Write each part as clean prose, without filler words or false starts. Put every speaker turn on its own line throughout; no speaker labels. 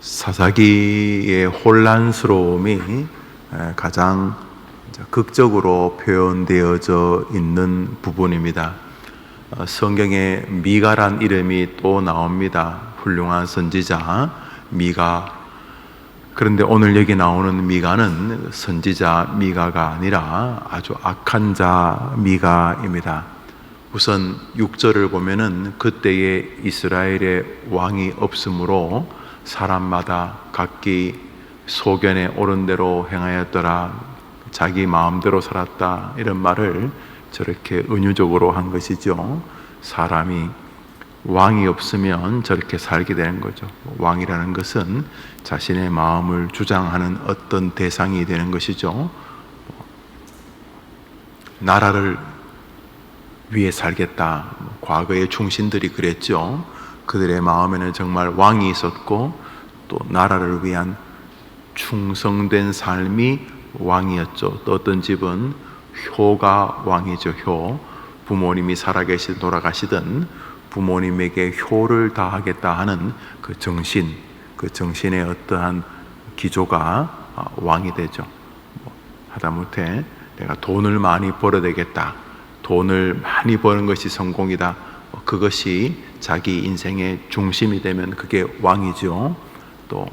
사사기의 혼란스러움이 가장 극적으로 표현되어져 있는 부분입니다. 성경에 미가란 이름이 또 나옵니다. 훌륭한 선지자 미가. 그런데 오늘 여기 나오는 미가는 선지자 미가가 아니라 아주 악한 자 미가입니다. 우선 6절을 보면은 그때에 이스라엘의 왕이 없으므로 사람마다 각기 소견에 옳은 대로 행하였더라, 자기 마음대로 살았다, 이런 말을 저렇게 은유적으로 한 것이죠. 사람이 왕이 없으면 저렇게 살게 되는 거죠. 왕이라는 것은 자신의 마음을 주장하는 어떤 대상이 되는 것이죠. 나라를 위해 살겠다, 과거의 충신들이 그랬죠. 그들의 마음에는 정말 왕이 있었고 또 나라를 위한 충성된 삶이 왕이었죠. 또 어떤 집은 효가 왕이죠. 효, 부모님이 살아계시든 돌아가시든 부모님에게 효를 다하겠다 하는 그 정신, 그 정신의 어떠한 기조가 왕이 되죠. 하다못해 내가 돈을 많이 벌어야 되겠다, 돈을 많이 버는 것이 성공이다, 그것이 자기 인생의 중심이 되면 그게 왕이죠. 또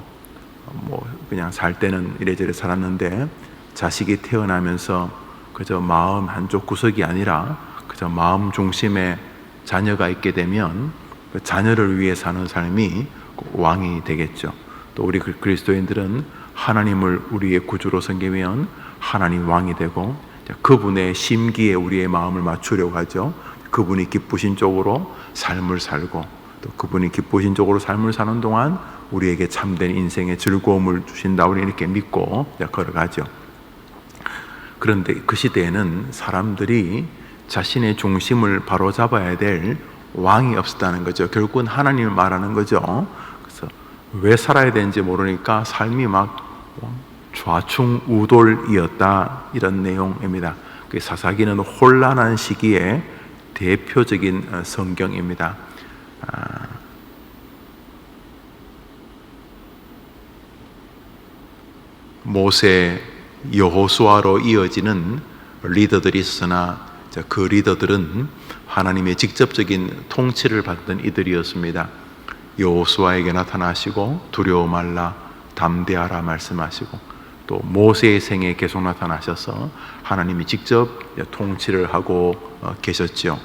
그냥 살 때는 이래저래 살았는데 자식이 태어나면서 그저 마음 한쪽 구석이 아니라 그저 마음 중심에 자녀가 있게 되면 그 자녀를 위해 사는 삶이 왕이 되겠죠. 또 우리 그리스도인들은 하나님을 우리의 구주로 섬기면 하나님 왕이 되고 그분의 심기에 우리의 마음을 맞추려고 하죠. 그분이 기쁘신 쪽으로 삶을 살고 또 그분이 기쁘신 쪽으로 삶을 사는 동안 우리에게 참된 인생의 즐거움을 주신다, 우리 이렇게 믿고 걸어가죠. 그런데 그 시대에는 사람들이 자신의 중심을 바로잡아야 될 왕이 없었다는 거죠. 결국은 하나님을 말하는 거죠. 그래서 왜 살아야 되는지 모르니까 삶이 막 좌충우돌이었다, 이런 내용입니다. 사사기는 혼란한 시기에 대표적인 성경입니다. 모세, 여호수아로 이어지는 리더들이 있으나 그 리더들은 하나님의 직접적인 통치를 받던 이들이었습니다. 여호수아에게 나타나시고 두려워 말라, 담대하라 말씀하시고 또 모세의 생에 계속 나타나셔서 하나님이 직접 통치를 하고 계셨죠.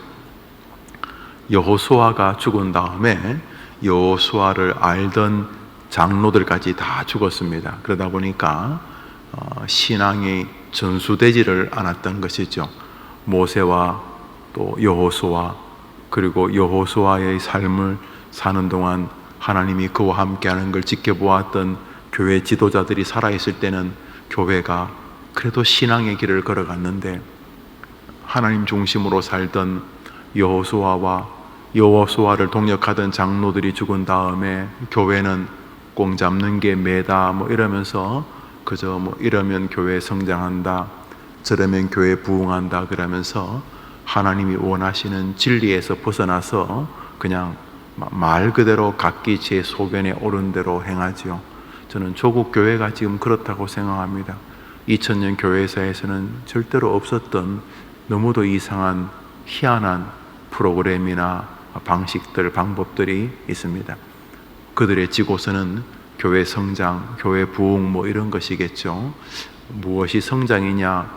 여호수아가 죽은 다음에 여호수아를 알던 장로들까지 다 죽었습니다. 그러다 보니까 신앙이 전수되지를 않았던 것이죠. 모세와 또 여호수아, 그리고 여호수아의 삶을 사는 동안 하나님이 그와 함께하는 걸 지켜보았던 교회 지도자들이 살아있을 때는 교회가 그래도 신앙의 길을 걸어갔는데, 하나님 중심으로 살던 여호수아를 동역하던 장로들이 죽은 다음에 교회는 꽁 잡는 게 매다 이러면서 그저 이러면 교회 성장한다, 저러면 교회 부흥한다 그러면서 하나님이 원하시는 진리에서 벗어나서 그냥 말 그대로 각기 제 소견에 옳은 대로 행하죠. 저는 조국 교회가 지금 그렇다고 생각합니다. 2000년 교회사에서는 절대로 없었던 너무도 이상한 희한한 프로그램이나 방식들, 방법들이 있습니다. 그들의 지고서는 교회 성장, 교회 부흥 이런 것이겠죠. 무엇이 성장이냐,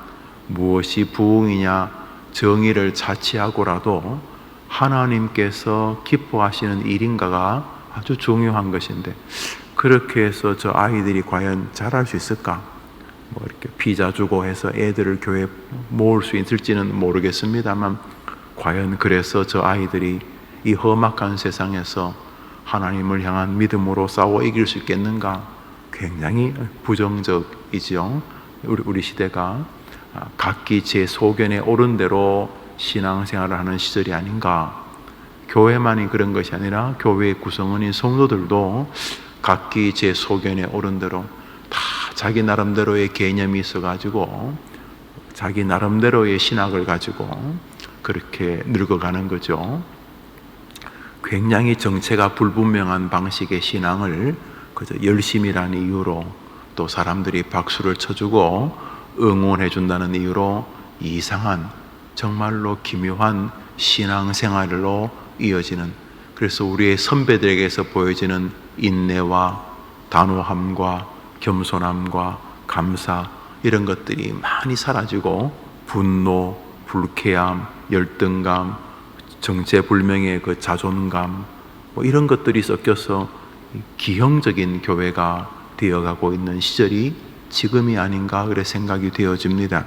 무엇이 부흥이냐, 정의를 차치하고라도 하나님께서 기뻐하시는 일인가가 아주 중요한 것인데, 그렇게 해서 저 아이들이 과연 잘할 수 있을까? 이렇게 피자 주고 해서 애들을 교회에 모을 수 있을지는 모르겠습니다만, 과연 그래서 저 아이들이 이 험악한 세상에서 하나님을 향한 믿음으로 싸워 이길 수 있겠는가? 굉장히 부정적이지요. 우리 시대가 각기 제 소견에 옳은 대로 신앙생활을 하는 시절이 아닌가. 교회만이 그런 것이 아니라 교회의 구성원인 성도들도 각기 제 소견에 옳은 대로 다 자기 나름대로의 개념이 있어가지고 자기 나름대로의 신학을 가지고 그렇게 늙어가는 거죠. 굉장히 정체가 불분명한 방식의 신앙을 그저 열심이라는 이유로 또 사람들이 박수를 쳐주고 응원해 준다는 이유로 이상한 정말로 기묘한 신앙생활로 이어지는, 그래서 우리의 선배들에게서 보여지는 인내와 단호함과 겸손함과 감사, 이런 것들이 많이 사라지고 분노, 불쾌함, 열등감, 정체불명의 그 자존감, 뭐 이런 것들이 섞여서 기형적인 교회가 되어가고 있는 시절이 지금이 아닌가 그래 생각이 되어집니다.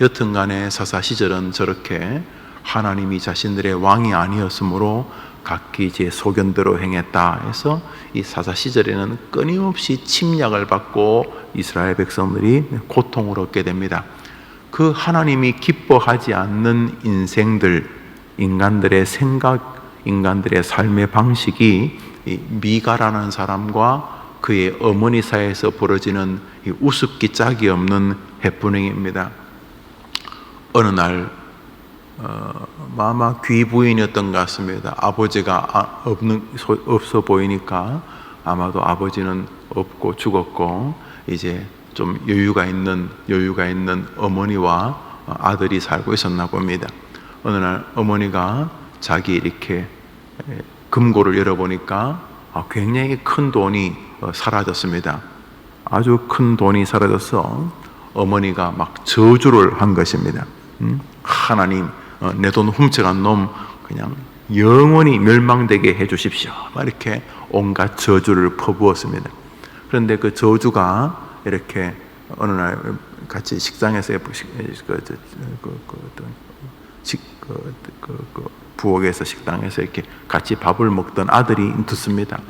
여튼간에 사사 시절은 저렇게 하나님이 자신들의 왕이 아니었으므로 각기 제 소견대로 행했다 해서 이 사사 시절에는 끊임없이 침략을 받고 이스라엘 백성들이 고통을 얻게 됩니다. 그 하나님이 기뻐하지 않는 인생들, 인간들의 생각, 인간들의 삶의 방식이 이 미가라는 사람과 그의 어머니 사이에서 벌어지는 이 우습기 짝이 없는 해프닝입니다. 어느 날 아마 귀부인이었던 것 같습니다. 아버지가 없어 보이니까 아마도 아버지는 없고 죽었고 이제 좀 여유가 있는 어머니와 아들이 살고 있었나 봅니다. 어느 날 어머니가 자기 이렇게 금고를 열어보니까 굉장히 큰 돈이 사라졌습니다. 아주 큰 돈이 사라져서 어머니가 막 저주를 한 것입니다. 하나님, 내 돈 훔쳐간 놈 그냥 영원히 멸망되게 해주십시오. 이렇게 온갖 저주를 퍼부었습니다. 그런데 그 저주가 이렇게 어느 날 같이 식당에서 부엌에서 식당에서 이렇게 같이 밥을 먹던 아들이 듣습니다.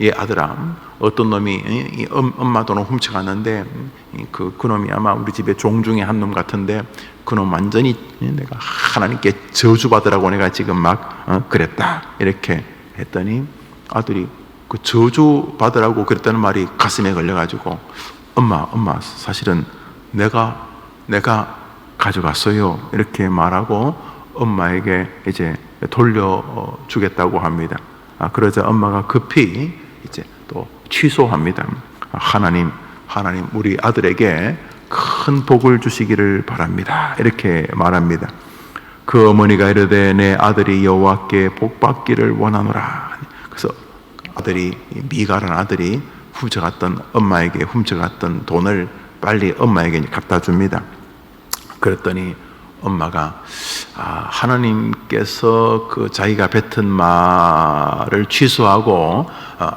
예, 아들아, 어떤 놈이 엄마 돈을 훔쳐갔는데 그 놈이 아마 우리 집에 종 중에 한 놈 같은데 그놈 완전히 내가 하나님께 저주받으라고 내가 지금 막 그랬다 이렇게 했더니 아들이 그 저주받으라고 그랬다는 말이 가슴에 걸려가지고 엄마 사실은 내가 가져갔어요 이렇게 말하고 엄마에게 이제 돌려주겠다고 합니다. 그러자 엄마가 급히 이제 또 취소합니다. 하나님 우리 아들에게 큰 복을 주시기를 바랍니다 이렇게 말합니다. 그 어머니가 이르되 내 아들이 여호와께 복 받기를 원하노라. 그래서 아들이 미가라는 아들이 엄마에게 훔쳐갔던 돈을 빨리 엄마에게 갖다 줍니다. 그랬더니 엄마가 하나님께서 그 자기가 뱉은 말을 취소하고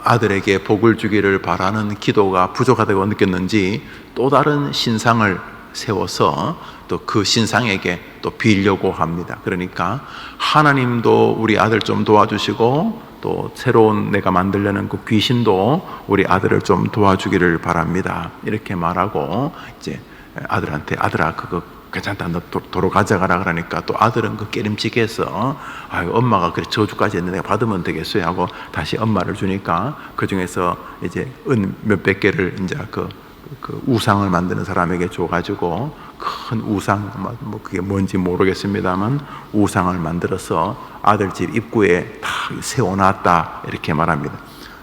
아들에게 복을 주기를 바라는 기도가 부족하다고 느꼈는지 또 다른 신상을 세워서 또 그 신상에게 또 빌려고 합니다. 그러니까 하나님도 우리 아들 좀 도와주시고 또 새로운 내가 만들려는 그 귀신도 우리 아들을 좀 도와주기를 바랍니다 이렇게 말하고 이제 아들한테 아들아 그거 괜찮다 너 도로 가져가라 그러니까 또 아들은 그 깨림칙해서 엄마가 그래 저주까지 했는데 내가 받으면 되겠어요 하고 다시 엄마를 주니까 그 중에서 이제 은 몇백 개를 이제 그 우상을 만드는 사람에게 줘가지고 큰 우상 뭐 그게 뭔지 모르겠습니다만 우상을 만들어서 아들 집 입구에 다 세워놨다 이렇게 말합니다.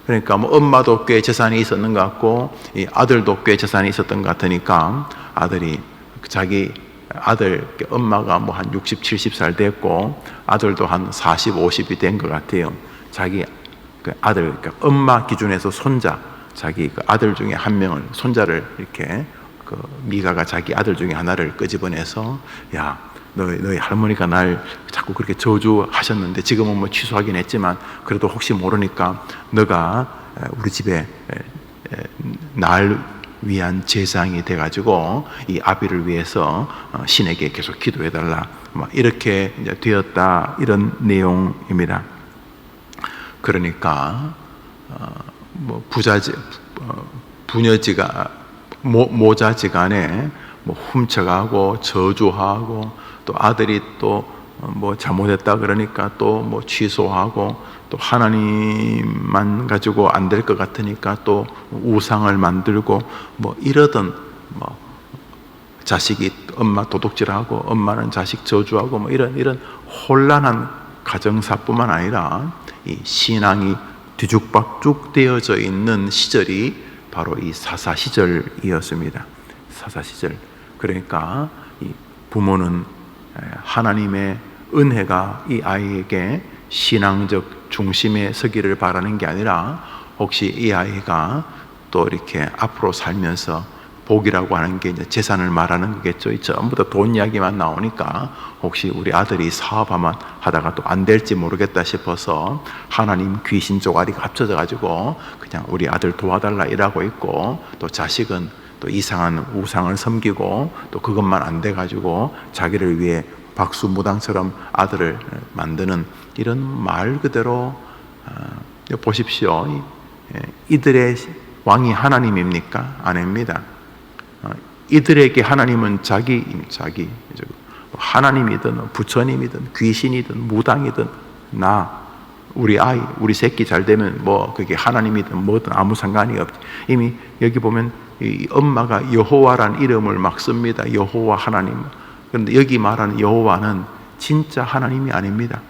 그러니까 뭐 엄마도 꽤 재산이 있었는 것 같고 이 아들도 꽤 재산이 있었던 것 같으니까 아들이 자기 아들 엄마가 뭐 한 60, 70살 됐고 아들도 한 40, 50이 된 것 같아요. 자기 그 아들 그러니까 엄마 기준에서 손자 자기 그 아들 중에 한 명을 손자를 이렇게 그 미가가 자기 아들 중에 하나를 끄집어내서 야 너희 할머니가 날 자꾸 그렇게 저주하셨는데 지금은 뭐 취소하긴 했지만 그래도 혹시 모르니까 너가 우리 집에 날 위한 제사장이 돼가지고 이 아비를 위해서 신에게 계속 기도해달라 이렇게 이제 되었다 이런 내용입니다. 그러니까 뭐 모자지간에 뭐 훔쳐가고 저주하고 또 아들이 또 뭐 잘못했다 그러니까 또 뭐 취소하고 또 하나님만 가지고 안 될 것 같으니까 또 우상을 만들고 뭐 이러던 뭐 자식이 엄마 도둑질하고 엄마는 자식 저주하고 뭐 이런 혼란한 가정사뿐만 아니라 이 신앙이 뒤죽박죽 되어져 있는 시절이 바로 이 사사 시절이었습니다. 사사 시절. 그러니까 이 부모는 하나님의 은혜가 이 아이에게 신앙적 중심에 서기를 바라는 게 아니라 혹시 이 아이가 또 이렇게 앞으로 살면서 복이라고 하는 게 이제 재산을 말하는 거겠죠. 전부 다 돈 이야기만 나오니까 혹시 우리 아들이 사업하면 하다가 또 안 될지 모르겠다 싶어서 하나님 귀신 쪼가리가 합쳐져 가지고 그냥 우리 아들 도와달라 이러고 있고, 또 자식은 또 이상한 우상을 섬기고 또 그것만 안 돼 가지고 자기를 위해 박수무당처럼 아들을 만드는 이런 말 그대로 보십시오. 이들의 왕이 하나님입니까? 아닙니다. 이들에게 하나님은 자기 하나님이든 부처님이든 귀신이든 무당이든 우리 아이, 우리 새끼 잘 되면 뭐 그게 하나님이든 뭐든 아무 상관이 없지. 이미 여기 보면 이 엄마가 여호와란 이름을 막 씁니다. 여호와 하나님. 그런데 여기 말하는 여호와는 진짜 하나님이 아닙니다.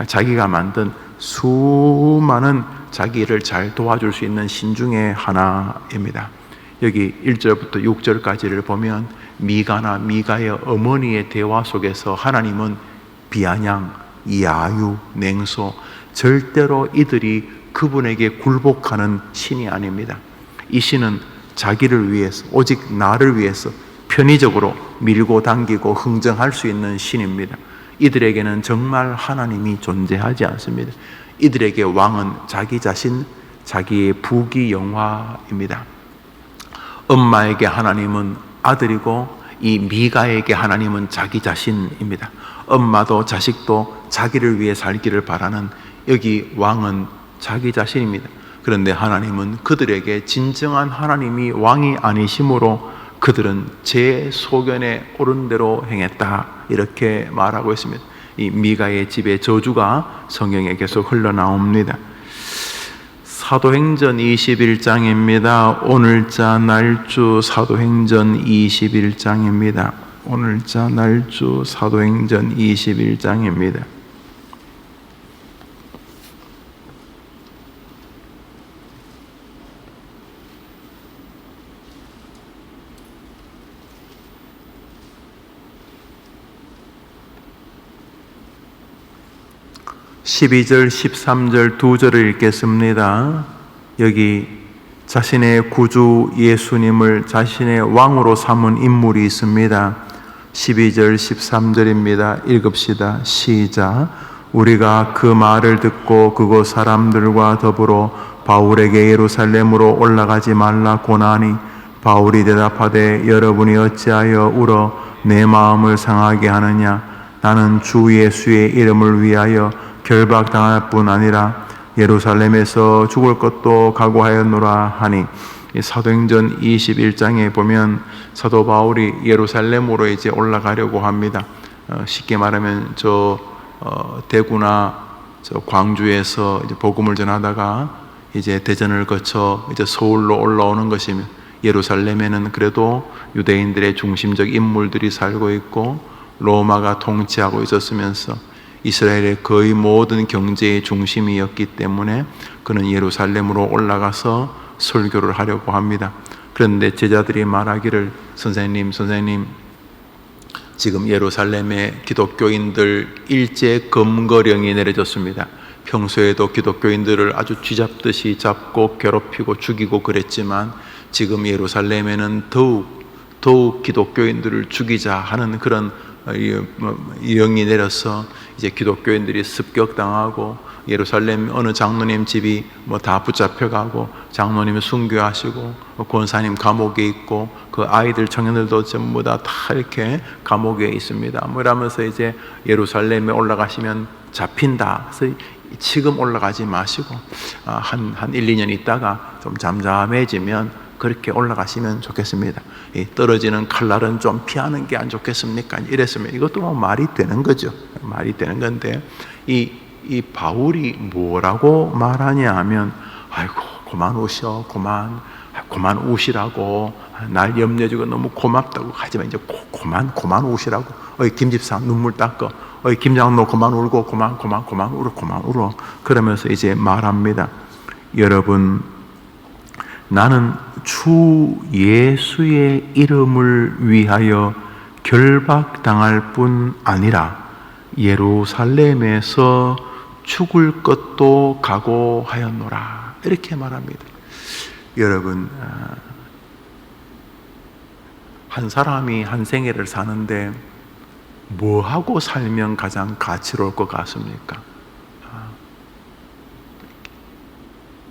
자기가 만든 수많은 자기를 잘 도와줄 수 있는 신 중에 하나입니다. 여기 1절부터 6절까지를 보면 미가나 미가의 어머니의 대화 속에서 하나님은 비아냥, 야유, 냉소, 절대로 이들이 그분에게 굴복하는 신이 아닙니다. 이 신은 자기를 위해서, 오직 나를 위해서 편의적으로 밀고 당기고 흥정할 수 있는 신입니다. 이들에게는 정말 하나님이 존재하지 않습니다. 이들에게 왕은 자기 자신, 자기의 부귀영화입니다. 엄마에게 하나님은 아들이고 이 미가에게 하나님은 자기 자신입니다. 엄마도 자식도 자기를 위해 살기를 바라는 여기 왕은 자기 자신입니다. 그런데 하나님은 그들에게 진정한 하나님이 왕이 아니심으로 그들은 제 소견에 옳은 대로 행했다, 이렇게 말하고 있습니다. 이 미가의 집의 저주가 성경에 계속 흘러나옵니다. 사도행전 21장입니다. 오늘자 날주 사도행전 21장입니다. 오늘자 날주 사도행전 21장입니다. 12절, 13절 두 절을 읽겠습니다. 여기 자신의 구주 예수님을 자신의 왕으로 삼은 인물이 있습니다. 12절, 13절입니다. 읽읍시다. 시작. 우리가 그 말을 듣고 그곳 사람들과 더불어 바울에게 예루살렘으로 올라가지 말라 고나니, 바울이 대답하되 여러분이 어찌하여 울어 내 마음을 상하게 하느냐? 나는 주 예수의 이름을 위하여 결박당할 뿐 아니라 예루살렘에서 죽을 것도 각오하였노라 하니, 사도행전 21장에 보면 사도 바울이 예루살렘으로 이제 올라가려고 합니다. 쉽게 말하면 대구나 광주에서 이제 복음을 전하다가 이제 대전을 거쳐 이제 서울로 올라오는 것이며, 예루살렘에는 그래도 유대인들의 중심적 인물들이 살고 있고 로마가 통치하고 있었으면서 이스라엘의 거의 모든 경제의 중심이었기 때문에 그는 예루살렘으로 올라가서 설교를 하려고 합니다. 그런데 제자들이 말하기를 선생님 지금 예루살렘에 기독교인들 일제 검거령이 내려졌습니다. 평소에도 기독교인들을 아주 쥐잡듯이 잡고 괴롭히고 죽이고 그랬지만 지금 예루살렘에는 더욱 기독교인들을 죽이자 하는 그런 영이 내려서 이제 기독교인들이 습격당하고 예루살렘 어느 장로님 집이 다 붙잡혀가고 장로님이 순교하시고 권사님 감옥에 있고 그 아이들 청년들도 전부 다 이렇게 감옥에 있습니다. 이러면서 이제 예루살렘에 올라가시면 잡힌다. 그래서 지금 올라가지 마시고 한 1, 2년 있다가 좀 잠잠해지면 그렇게 올라가시면 좋겠습니다. 떨어지는 칼날은 좀 피하는 게 안 좋겠습니까? 이랬으면 이것도 말이 되는 거죠. 말이 되는 건데 이 바울이 뭐라고 말하냐 하면, 아이고 그만 우셔, 그만 우시라고, 날 염려주고 너무 고맙다고 하지만 이제 그만 우시라고. 어이 김집사 눈물 닦어. 어이 김장로 그만 울고 그만 울어 그러면서 이제 말합니다. 여러분, 나는 주 예수의 이름을 위하여 결박당할 뿐 아니라 예루살렘에서 죽을 것도 각오하였노라. 이렇게 말합니다. 여러분, 한 사람이 한 생애를 사는데 뭐하고 살면 가장 가치로울 것 같습니까?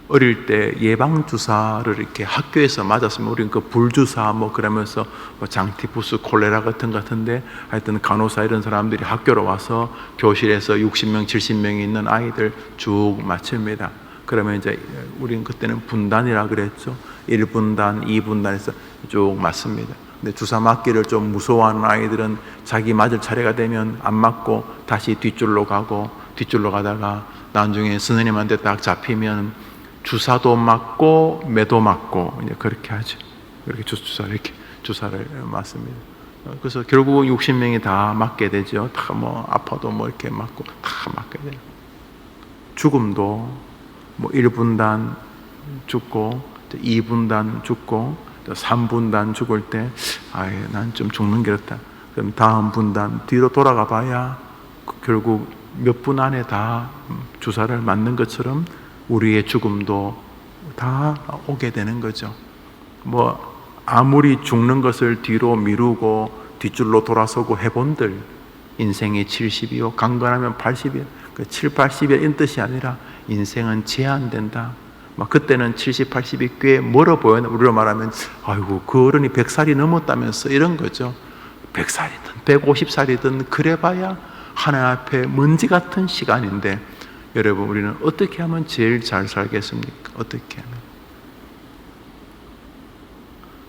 어릴 때 예방주사를 이렇게 학교에서 맞았으면 우리는 그 불주사 뭐 그러면서 뭐 장티푸스, 콜레라 같은데 하여튼 간호사 이런 사람들이 학교로 와서 교실에서 60명, 70명이 있는 아이들 쭉 맞춥니다. 그러면 이제 우리는 그때는 분단이라 그랬죠. 1분단, 2분단에서 쭉 맞습니다. 근데 주사 맞기를 좀 무서워하는 아이들은 자기 맞을 차례가 되면 안 맞고 다시 뒷줄로 가다가 나중에 선생님한테 딱 잡히면 주사도 맞고 매도 맞고 이제 그렇게 하죠. 그렇게 주사를 맞습니다. 그래서 결국은 60명이 다 맞게 되죠. 다 뭐 아파도 뭐 이렇게 맞고 다 맞게 돼요. 죽음도 뭐 1분단 죽고 2분단 죽고 3분단 죽을 때 난 좀 죽는 게 낫다. 그럼 다음 분단 뒤로 돌아가 봐야 결국 몇 분 안에 다 주사를 맞는 것처럼 우리의 죽음도 다 오게 되는 거죠. 뭐 아무리 죽는 것을 뒤로 미루고 뒷줄로 돌아서고 해본들 인생이 70이요 강건하면 80이요 7, 80이 이런 뜻이 아니라 인생은 제한된다. 막 그때는 70, 80이 꽤 멀어 보여요. 우리로 말하면 아이고 그 어른이 100살이 넘었다면서 이런 거죠. 100살이든 150살이든 그래봐야 하나님 앞에 먼지 같은 시간인데 여러분, 우리는 어떻게 하면 제일 잘 살겠습니까? 어떻게 하면?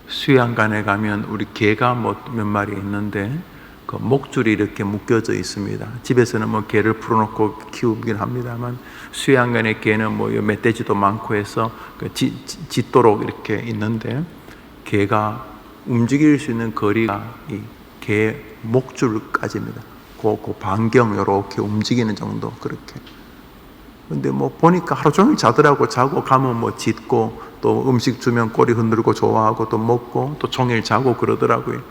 수양관에 가면 우리 개가 몇 마리 있는데 그 목줄이 이렇게 묶여져 있습니다. 집에서는 뭐 개를 풀어놓고 키우긴 합니다만 수양관의 개는 뭐 멧돼지도 많고 해서 짖도록 이렇게 있는데 개가 움직일 수 있는 거리가 이 개 목줄까지입니다. 그 반경 이렇게 움직이는 정도 그렇게. 근데 뭐 보니까 하루 종일 자더라고. 자고 가면 뭐 짖고 또 음식 주면 꼬리 흔들고 좋아하고 또 먹고 또 종일 자고 그러더라고요.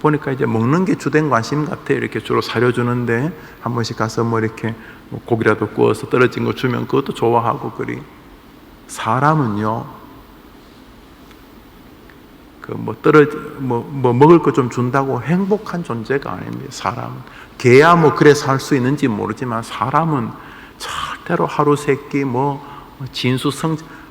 보니까 이제 먹는 게 주된 관심 같아요. 이렇게 주로 사려주는데 한 번씩 가서 뭐 이렇게 뭐 고기라도 구워서 떨어진 거 주면 그것도 좋아하고 그리. 사람은요, 뭐 먹을 거 좀 준다고 행복한 존재가 아닙니다. 사람은. 개야 뭐 그래 살 수 있는지 모르지만 사람은 절대로 하루 세끼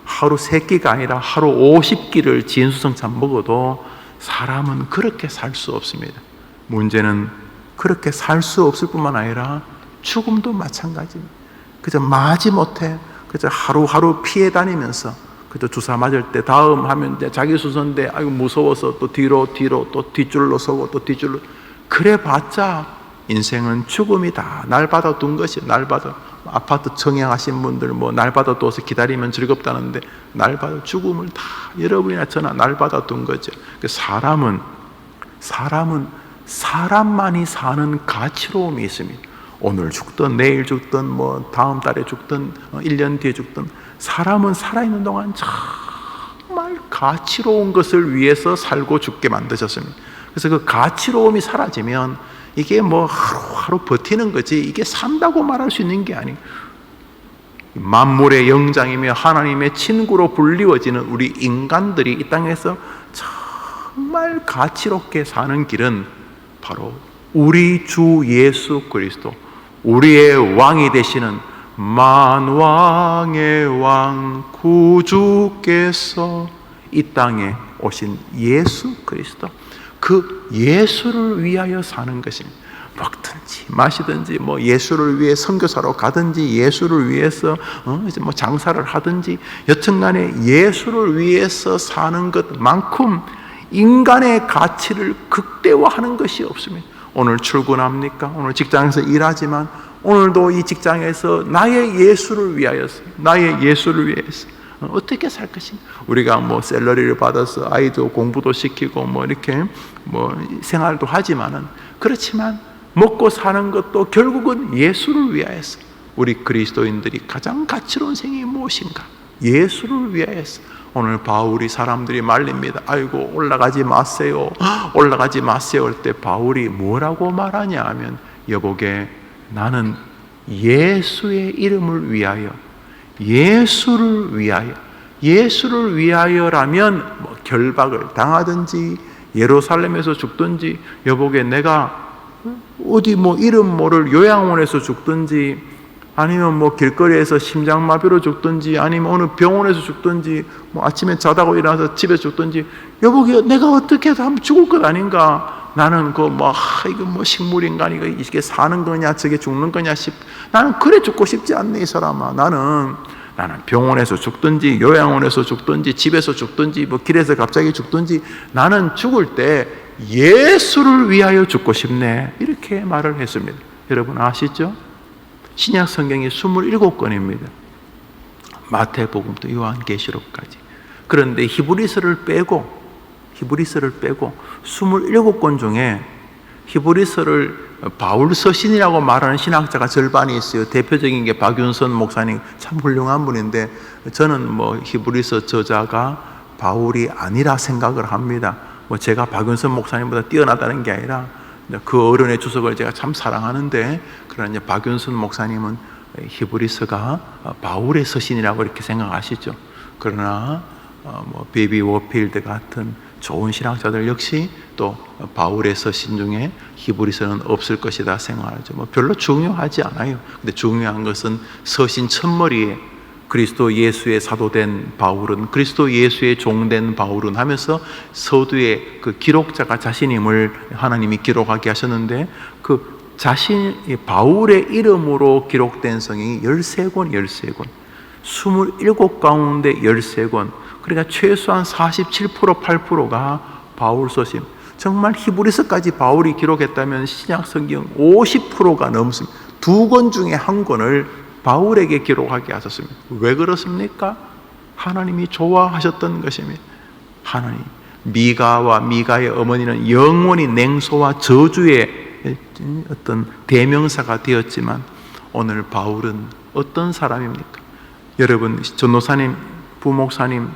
하루 세끼가 아니라 하루 50끼를 진수성찬 먹어도 사람은 그렇게 살 수 없습니다. 문제는 그렇게 살 수 없을 뿐만 아니라 죽음도 마찬가지입니다. 그저 마지못해 그저 하루하루 피해 다니면서 그저 주사 맞을 때 다음 하면 이제 자기 순서인데 아이고 무서워서 또 뒤로 또 뒷줄로 서고 또 뒷줄로 그래 봤자 인생은 죽음이다. 날 받아둔 것이 아파트 청약하신 분들 뭐 날 받아둬서 기다리면 즐겁다는데 날 받아 죽음을 다 여러분이나 저나 날 받아둔 거죠. 사람은 사람만이 사는 가치로움이 있습니다. 오늘 죽든 내일 죽든 뭐 다음 달에 죽든 1년 뒤에 죽든 사람은 살아있는 동안 정말 가치로운 것을 위해서 살고 죽게 만드셨습니다. 그래서 그 가치로움이 사라지면 이게 뭐 하루하루 버티는 거지 이게 산다고 말할 수 있는 게 아니에요. 만물의 영장이며 하나님의 친구로 불리워지는 우리 인간들이 이 땅에서 정말 가치롭게 사는 길은 바로 우리 주 예수 그리스도, 우리의 왕이 되시는 만왕의 왕 구주께서 이 땅에 오신 예수 그리스도, 그 예수를 위하여 사는 것입니다. 먹든지 마시든지 뭐 예수를 위해 선교사로 가든지 예수를 위해서 이제 뭐 장사를 하든지 여튼간에 예수를 위해서 사는 것만큼 인간의 가치를 극대화하는 것이 없습니다. 오늘 출근합니까? 오늘 직장에서 일하지만 오늘도 이 직장에서 나의 예수를 위하여서 어떻게 살 것인가? 우리가 뭐 샐러리를 받아서 아이도 공부도 시키고 뭐 이렇게 뭐 생활도 하지만은 그렇지만 먹고 사는 것도 결국은 예수를 위하여서 우리 그리스도인들이 가장 가치로운 생이 무엇인가? 예수를 위하여서. 오늘 바울이 사람들이 말립니다. 아이고 올라가지 마세요, 올라가지 마세요 할 때 바울이 뭐라고 말하냐 하면, 여보게 나는 예수의 이름을 위하여, 예수를 위하여, 예수를 위하여라면 뭐 결박을 당하든지 예루살렘에서 죽든지, 여보게 내가 어디 뭐 이름 모를 요양원에서 죽든지, 아니면 뭐 길거리에서 심장마비로 죽든지, 아니면 어느 병원에서 죽든지, 뭐 아침에 자다가 일어나서 집에서 죽든지, 여보게 내가 어떻게 해서 한번 죽을 것 아닌가. 나는 이거 뭐 식물인간, 이게 사는 거냐 저게 죽는 거냐 나는 그래 죽고 싶지 않네 이 사람아. 나는 병원에서 죽든지 요양원에서 죽든지 집에서 죽든지 뭐 길에서 갑자기 죽든지, 나는 죽을 때 예수를 위하여 죽고 싶네, 이렇게 말을 했습니다. 여러분 아시죠? 신약 성경이 27권입니다. 마태복음부터 요한계시록까지. 그런데 히브리서를 빼고 27권 중에 히브리서를 바울 서신이라고 말하는 신학자가 절반이 있어요. 대표적인 게 박윤선 목사님, 참 훌륭한 분인데, 저는 뭐 히브리서 저자가 바울이 아니라 생각을 합니다. 뭐 제가 박윤선 목사님보다 뛰어나다는 게 아니라 그 어른의 주석을 제가 참 사랑하는데, 그러나 박윤선 목사님은 히브리서가 바울의 서신이라고 이렇게 생각하시죠. 그러나 뭐 베이비 워필드 같은 좋은 신학자들 역시 또 바울의 서신 중에 히브리서는 없을 것이다 생각하죠. 뭐 별로 중요하지 않아요. 근데 중요한 것은 서신 첫머리에 그리스도 예수의 사도된 바울은, 그리스도 예수의 종된 바울은 하면서 서두에 그 기록자가 자신임을 하나님이 기록하게 하셨는데, 그 자신 바울의 이름으로 기록된 성경이 13권 27 가운데 13권, 그러니까 최소한 47% 8%가 바울 서신. 정말 히브리서까지 바울이 기록했다면 신약 성경 50%가 넘습니다. 2권 중에 1권을 바울에게 기록하게 하셨습니다. 왜 그렇습니까? 하나님이 좋아하셨던 것입니다. 하나님, 미가와 미가의 어머니는 영원히 냉소와 저주의 어떤 대명사가 되었지만, 오늘 바울은 어떤 사람입니까? 여러분, 전도사님, 부목사님,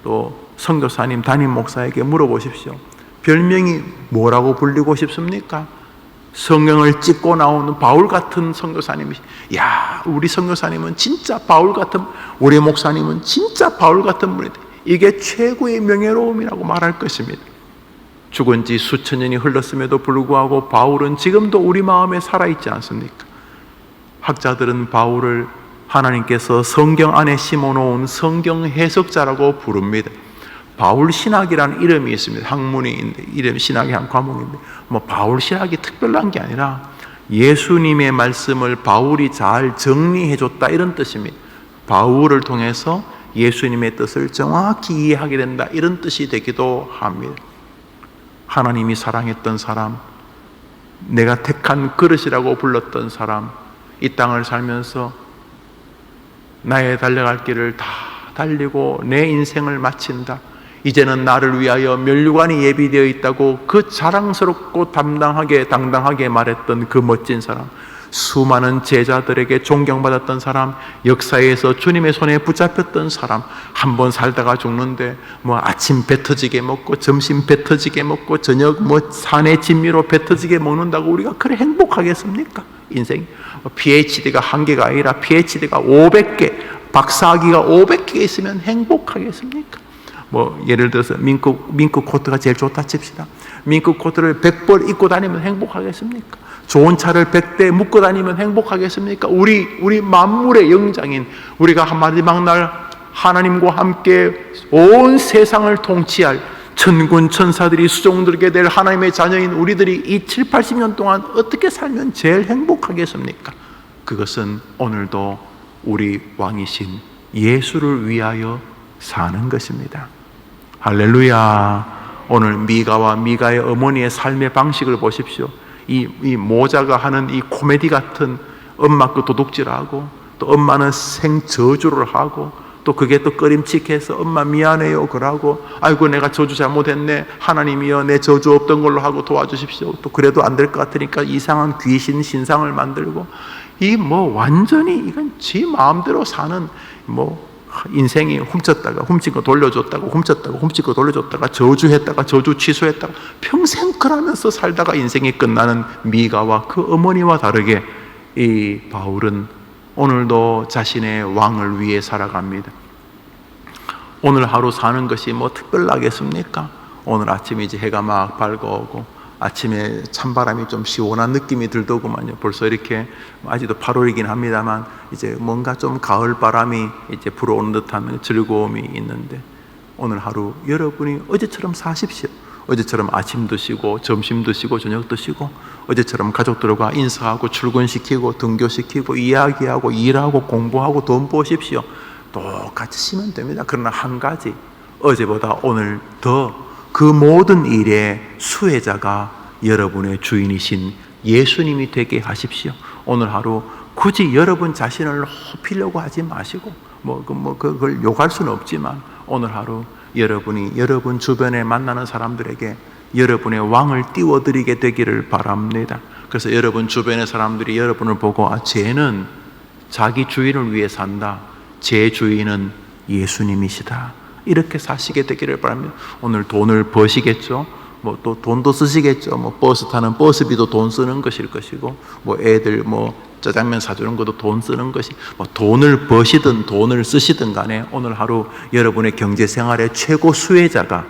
또 선교사님, 담임 목사에게 물어보십시오. 별명이 뭐라고 불리고 싶습니까? 성경을 찍고 나오는 바울 같은 선교사님이, 야, 우리 선교사님은 진짜 바울 같은, 우리 목사님은 진짜 바울 같은 분이다, 이게 최고의 명예로움이라고 말할 것입니다. 죽은 지 수천 년이 흘렀음에도 불구하고 바울은 지금도 우리 마음에 살아있지 않습니까? 학자들은 바울을 하나님께서 성경 안에 심어놓은 성경 해석자라고 부릅니다. 바울 신학이라는 이름이 있습니다. 학문이 이름 신학의 한 과목인데, 뭐 바울 신학이 특별한 게 아니라 예수님의 말씀을 바울이 잘 정리해줬다, 이런 뜻입니다. 바울을 통해서 예수님의 뜻을 정확히 이해하게 된다, 이런 뜻이 되기도 합니다. 하나님이 사랑했던 사람, 내가 택한 그릇이라고 불렀던 사람, 이 땅을 살면서 나의 달려갈 길을 다 달리고 내 인생을 마친다, 이제는 나를 위하여 면류관이 예비되어 있다고 그 자랑스럽고 당당하게 말했던 그 멋진 사람, 수많은 제자들에게 존경받았던 사람, 역사에서 주님의 손에 붙잡혔던 사람, 한번 살다가 죽는데 뭐 아침 배 터지게 먹고 점심 배 터지게 먹고 저녁 뭐 산의 진미로 배 터지게 먹는다고 우리가 그래 행복하겠습니까? 인생 PhD가 한 개가 아니라 PhD가 500개, 박사학위가 500개 있으면 행복하겠습니까? 뭐 예를 들어서 민크 코트가 제일 좋다 칩시다. 민크 코트를 100벌 입고 다니면 행복하겠습니까? 좋은 차를 100대 묶고 다니면 행복하겠습니까? 우리 만물의 영장인 우리가 마지막 날 하나님과 함께 온 세상을 통치할 천군 천사들이 수종들게 될 하나님의 자녀인 우리들이 이 7, 80년 동안 어떻게 살면 제일 행복하겠습니까? 그것은 오늘도 우리 왕이신 예수를 위하여 사는 것입니다. 할렐루야. 오늘 미가와 미가의 어머니의 삶의 방식을 보십시오. 이 모자가 하는 이 코미디 같은 엄마 그 도둑질하고, 또 엄마는 생저주를 하고, 또 그게 또 꺼림칙해서 엄마 미안해요 그러고, 아이고 내가 저주 잘못했네, 하나님이여 내 저주 없던 걸로 하고 도와주십시오. 또 그래도 안 될 것 같으니까 이상한 귀신 신상을 만들고, 이 뭐 완전히 이건 지 마음대로 사는 뭐 인생이 훔쳤다가 훔친 거 돌려줬다가 훔쳤다가 훔친 거 돌려줬다가 저주했다가 저주 취소했다가 평생 그러면서 살다가 인생이 끝나는 미가와 그 어머니와 다르게 이 바울은 오늘도 자신의 왕을 위해 살아갑니다. 오늘 하루 사는 것이 뭐 특별하겠습니까? 오늘 아침에 이제 해가 막 밝아오고 아침에 찬바람이 좀 시원한 느낌이 들더구만요. 벌써 이렇게 아직도 8월이긴 합니다만 이제 뭔가 좀 가을 바람이 이제 불어오는 듯한 즐거움이 있는데 오늘 하루 여러분이 어제처럼 사십시오. 어제처럼 아침 드시고 점심 드시고 저녁 드시고 어제처럼 가족들과 인사하고 출근시키고 등교시키고 이야기하고 일하고 공부하고 돈 버십시오. 똑같이 쉬면 됩니다. 그러나 한 가지, 어제보다 오늘 더 그 모든 일의 수혜자가 여러분의 주인이신 예수님이 되게 하십시오. 오늘 하루 굳이 여러분 자신을 높이려고 하지 마시고 그걸 욕할 수는 없지만 오늘 하루 여러분이 여러분 주변에 만나는 사람들에게 여러분의 왕을 띄워드리게 되기를 바랍니다. 그래서 여러분 주변의 사람들이 여러분을 보고 쟤는 자기 주인을 위해 산다. 제 주인은 예수님이시다. 이렇게 사시게 되기를 바랍니다. 오늘 돈을 버시겠죠. 또 돈도 쓰시겠죠. 버스 타는 버스비도 돈 쓰는 것일 것이고 애들 짜장면 사주는 것도 돈 쓰는 것이 돈을 버시든 돈을 쓰시든 간에 오늘 하루 여러분의 경제생활의 최고 수혜자가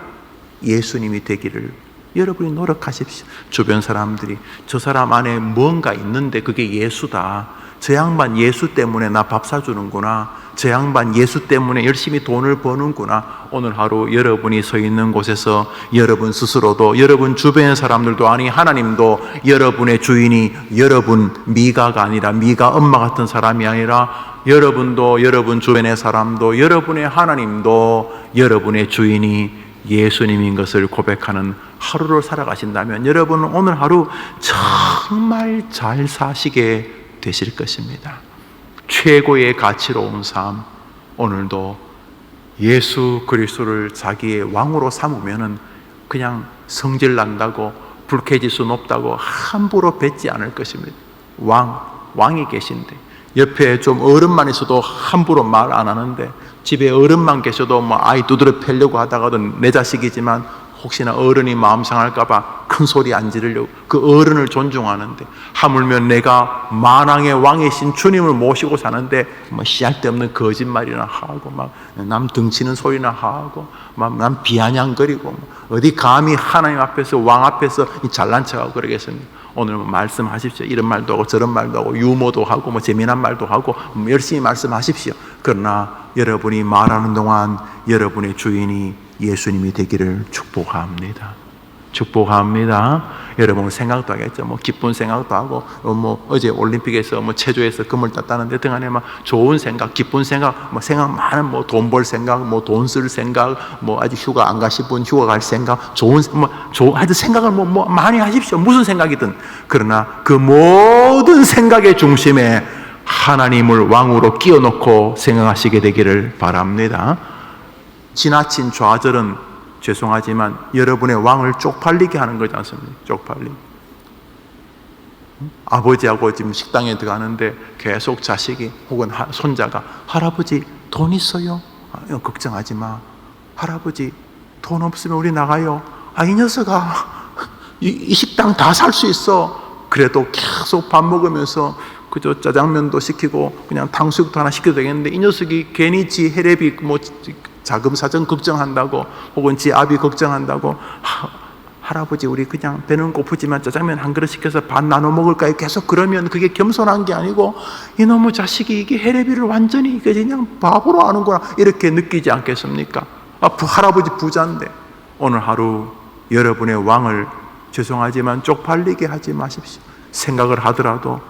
예수님이 되기를 여러분이 노력하십시오. 주변 사람들이 저 사람 안에 뭔가 있는데 그게 예수다. 저 양반 예수 때문에 나 밥 사주는구나. 저 양반 예수 때문에 열심히 돈을 버는구나. 오늘 하루 여러분이 서 있는 곳에서 여러분 스스로도 여러분 주변의 사람들도 아니 하나님도 여러분의 주인이 여러분 미가가 아니라 미가 엄마 같은 사람이 아니라 여러분도 여러분 주변의 사람도 여러분의 하나님도 여러분의 주인이 예수님인 것을 고백하는 하루를 살아가신다면 여러분은 오늘 하루 정말 잘 사시게 되실 것입니다. 최고의 가치로운 삶, 오늘도 예수 그리스도를 자기의 왕으로 삼으면은 그냥 성질 난다고 불쾌지수 높다고 함부로 뱉지 않을 것입니다. 왕이 계신데 옆에 좀 어른만 있어도 함부로 말 안 하는데 집에 어른만 계셔도 아이 두드려 패려고 하다가도 내 자식이지만 혹시나 어른이 마음 상할까봐 큰 소리 안 지르려고 그 어른을 존중하는데 하물며 내가 만왕의 왕이신 주님을 모시고 사는데 씨알데없는 거짓말이나 하고 남 등치는 소리나 하고 남 비아냥거리고 어디 감히 하나님 앞에서 왕 앞에서 잘난 척하고 그러겠습니까? 오늘 말씀하십시오. 이런 말도 하고 저런 말도 하고 유머도 하고 재미난 말도 하고 열심히 말씀하십시오. 그러나 여러분이 말하는 동안 여러분의 주인이 예수님이 되기를 축복합니다. 축복합니다. 여러분 생각도 하겠죠. 기쁜 생각도 하고 어제 올림픽에서 체조에서 금을 땄다는데 등안에 좋은 생각, 기쁜 생각, 생각 많은 돈 벌 생각, 돈 쓸 생각, 아직 휴가 안 가신 분 휴가 갈 생각, 하여튼 생각을 많이 하십시오. 무슨 생각이든. 그러나 그 모든 생각의 중심에 하나님을 왕으로 끼워놓고 생각하시게 되기를 바랍니다. 지나친 좌절은 죄송하지만 여러분의 왕을 쪽팔리게 하는 거지 않습니까? 쪽팔리게. 아버지하고 지금 식당에 들어가는데 계속 자식이 혹은 손자가 할아버지 돈 있어요? 걱정하지 마. 할아버지 돈 없으면 우리 나가요. 이 녀석아 이 식당 다 살 수 있어. 그래도 계속 밥 먹으면서 그저 짜장면도 시키고 그냥 탕수육도 하나 시켜도 되겠는데 이 녀석이 괜히 지 해례비 자금 사정 걱정한다고 혹은 지 아비 걱정한다고 할아버지 우리 그냥 배는 고프지만 짜장면 한 그릇 시켜서 반 나눠 먹을까요? 계속 그러면 그게 겸손한 게 아니고 이놈의 자식이 이게 해례비를 완전히 그냥 바보로 하는구나 이렇게 느끼지 않겠습니까? 할아버지 부자인데 오늘 하루 여러분의 왕을 죄송하지만 쪽팔리게 하지 마십시오. 생각을 하더라도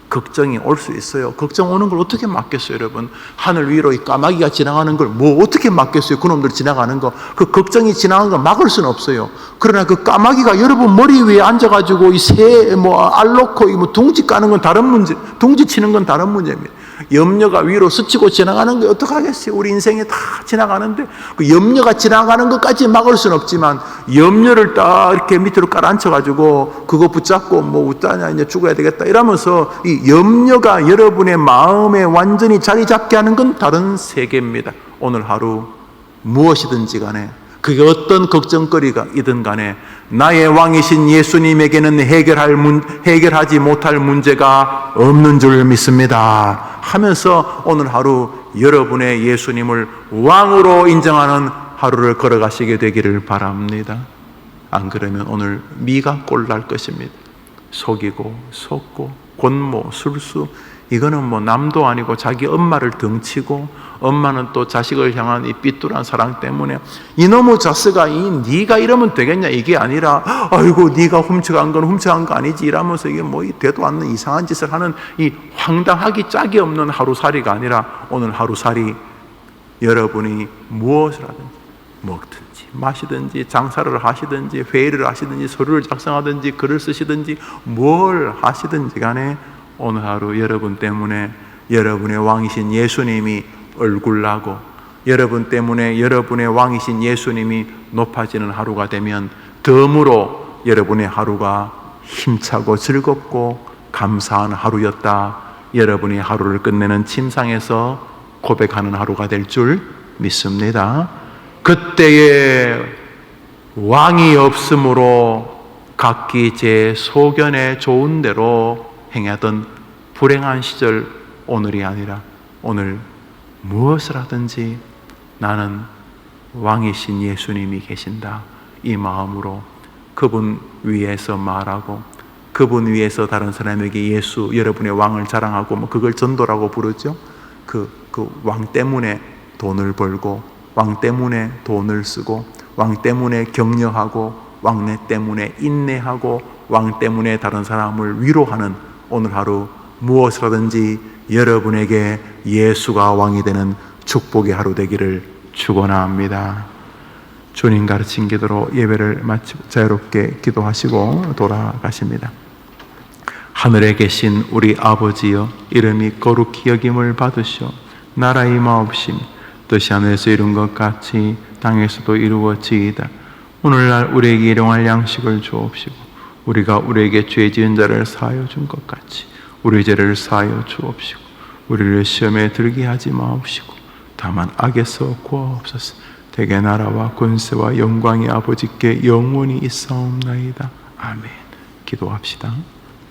걱정이 올 수 있어요. 걱정 오는 걸 어떻게 막겠어요, 여러분? 하늘 위로 이 까마귀가 지나가는 걸 어떻게 막겠어요? 그놈들 지나가는 거. 그 걱정이 지나가는 걸 막을 수는 없어요. 그러나 그 까마귀가 여러분 머리 위에 앉아가지고 이 새, 알 놓고 둥지 까는 건 다른 문제, 둥지 치는 건 다른 문제입니다. 염려가 위로 스치고 지나가는 게 어떡하겠어요? 우리 인생에 다 지나가는데 그 염려가 지나가는 것까지 막을 수는 없지만 염려를 딱 이렇게 밑으로 깔아앉혀가지고 그거 붙잡고 웃다냐 이제 죽어야 되겠다 이러면서 이 염려가 여러분의 마음에 완전히 자리 잡게 하는 건 다른 세계입니다. 오늘 하루 무엇이든지 간에 그게 어떤 걱정거리가이든 간에 나의 왕이신 예수님에게는 해결하지 못할 문제가 없는 줄 믿습니다 하면서 오늘 하루 여러분의 예수님을 왕으로 인정하는 하루를 걸어가시게 되기를 바랍니다. 안 그러면 오늘 미가 꼴날 것입니다. 속이고 속고 권모 술수, 이거는 뭐 남도 아니고 자기 엄마를 덩치고 엄마는 또 자식을 향한 이 삐뚤한 사랑 때문에 이놈의 자식아 네가 이러면 되겠냐 이게 아니라 아이고 네가 훔쳐간 건 훔쳐간 거 아니지 이러면서 이게 뭐 되도 않는 이상한 짓을 하는 이 황당하기 짝이 없는 하루살이가 아니라 오늘 하루살이 여러분이 무엇을 하든지 먹든지 마시든지 장사를 하시든지 회의를 하시든지 서류를 작성하든지 글을 쓰시든지 뭘 하시든지 간에 오늘 하루 여러분 때문에 여러분의 왕이신 예수님이 얼굴나고 여러분 때문에 여러분의 왕이신 예수님이 높아지는 하루가 되면 덤으로 여러분의 하루가 힘차고 즐겁고 감사한 하루였다. 여러분이 하루를 끝내는 침상에서 고백하는 하루가 될 줄 믿습니다. 그때에 왕이 없으므로 각기 제 소견에 좋은 대로 행하던 불행한 시절 오늘이 아니라 오늘 무엇을 하든지 나는 왕이신 예수님이 계신다 이 마음으로 그분 위에서 말하고 그분 위에서 다른 사람에게 예수 여러분의 왕을 자랑하고 뭐 그걸 전도라고 부르죠. 그 왕 때문에 돈을 벌고 왕 때문에 돈을 쓰고 왕 때문에 격려하고 왕 때문에 인내하고 왕 때문에 다른 사람을 위로하는 오늘 하루 무엇을 하든지 여러분에게 예수가 왕이 되는 축복의 하루 되기를 축원합니다. 주님 가르친 기도로 예배를 마치고 자유롭게 기도하시고 돌아가십니다. 하늘에 계신 우리 아버지여 이름이 거룩히 여김을 받으시오 나라 임하옵시며 뜻이 하늘에서 이룬 것 같이 땅에서도 이루어지이다. 오늘날 우리에게 일용할 양식을 주옵시고 우리가 우리에게 죄 지은 자를 사하여 준 것 같이 우리 죄를 사하여 주옵시고 우리를 시험에 들게 하지 마옵시고 다만 악에서 구하옵소서. 대개 나라와 권세와 영광이 아버지께 영원히 있사옵나이다. 아멘. 기도합시다.